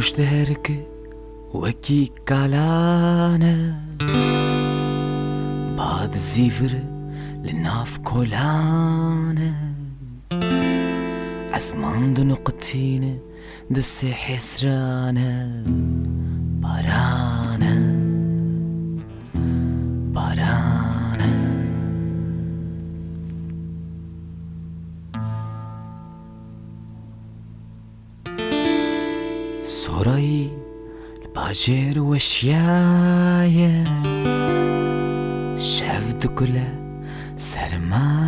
مشتهرك وكي كالانا بعد الزيفر للناف كولانا عزمان دو نقطين دو حسرانا بارانا بارانا سوراي الباجر وشيايا شافت كلها سرمايا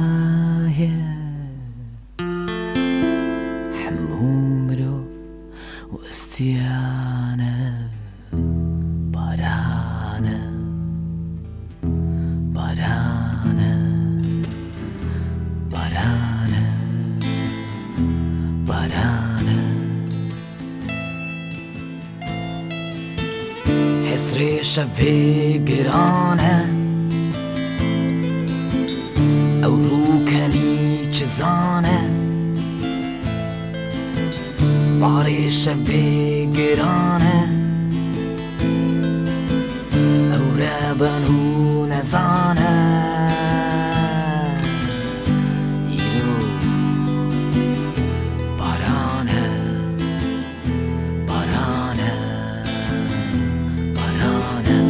حموم رو واستيانا بارانا بارانا بارانا بارانا حسري شفي قرانه او روكني چزانه باري شفي قرانه او رابنو نزانه يلو بارانه بارانه بارانه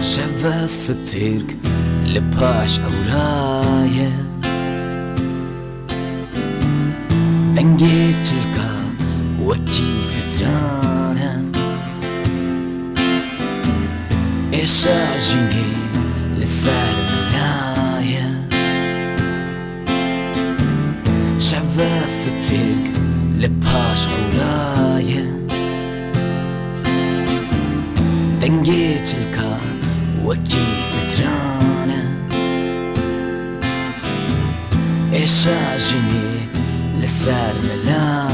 شفا ستيرك لباش أورايا بنجيت تلقى وكي سترانا إيش عجيني لسان منايا شفا ستيرك لباش أورايا بنجيت تلقى وكي سترانا إيش عجيني لسان ملايا